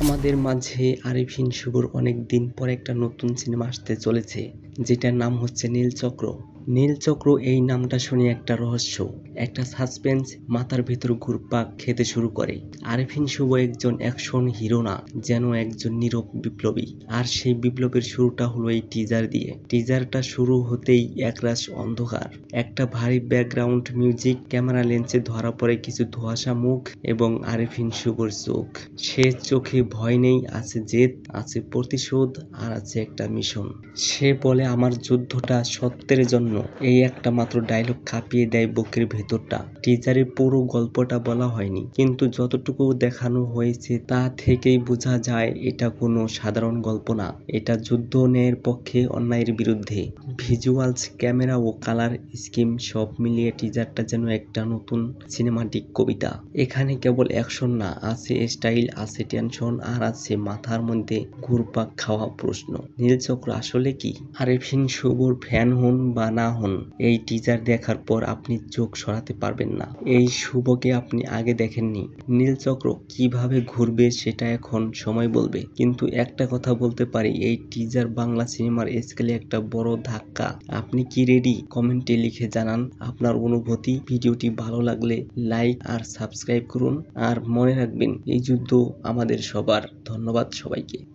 আমাদের মাঝে আরিফিন শুভর অনেক দিন পর একটা নতুন সিনেমা আসতে চলেছে, যেটার নাম হচ্ছে নীলচক্র। নীলচক্র এই নামটা শুনে একটা রহস্য, একটা সাসপেন্স মাথার ভেতর ঘুরপাক খেতে শুরু করে। আরিফিন শুভ একজন অ্যাকশন হিরো না, যেন একজন নীরব বিপ্লবী। আর সেই বিপ্লবের শুরুটা হলো এই টিজার দিয়ে। টিজারটা শুরু হতেই একরাশ অন্ধকার, একটা ভারী ব্যাকগ্রাউন্ড মিউজিক, ক্যামেরা লেন্সে ধরা পড়ে কিছু ধোঁয়াশা মুখ এবং আরিফিন শুভর চোখ। সে চোখে ভয় নেই, আছে জেদ, আছে প্রতিশোধ, আর আছে একটা মিশন। সে বলে, আমার যুদ্ধটা সত্যের জন্য। এই একটা মাত্র ডায়লগ কাঁপিয়ে দেয় বুকের ভেতরটা। টিজারের পুরো গল্পটা বলা হয়নি, কিন্তু যতটুকু দেখানো হয়েছে তা থেকেই বোঝা যায় এটা কোনো সাধারণ গল্প না। এটা যুদ্ধ, ন্যায়ের পক্ষে, অন্যায়ের বিরুদ্ধে। ভিজুয়ালস, ক্যামেরা ও কালার স্কিম সব মিলিয়ে টিজারটা যেন একটা নতুন সিনেমাটিক কবিতা। এখানে কেবল অ্যাকশন না, আছে স্টাইল, আছে টেনশন, আর আছে মাথার মধ্যে ঘুরপাক খাওয়া প্রশ্ন। নীলচক্র আসলে কি? আরিফিন শুভর ফ্যান হন বা না হন, এই টিজার দেখার পর আপনি চোখ সরাতে পারবেন না। এই শুভকে আপনি আগে দেখেননি। নীলচক্র কিভাবে ঘুরবে সেটা এখন সময় বলবে, কিন্তু একটা কথা বলতে পারি, এই টিজার বাংলা সিনেমার স্কেলে একটা বড় ধাক্কা। আপনি কি রেডি? কমেন্টে লিখে জানান আপনার অনুভূতি। ভিডিওটি ভালো লাগলে লাইক আর সাবস্ক্রাইব করুন, আর মনে রাখবেন এই যুদ্ধ আমাদের সবার। ধন্যবাদ সবাইকে।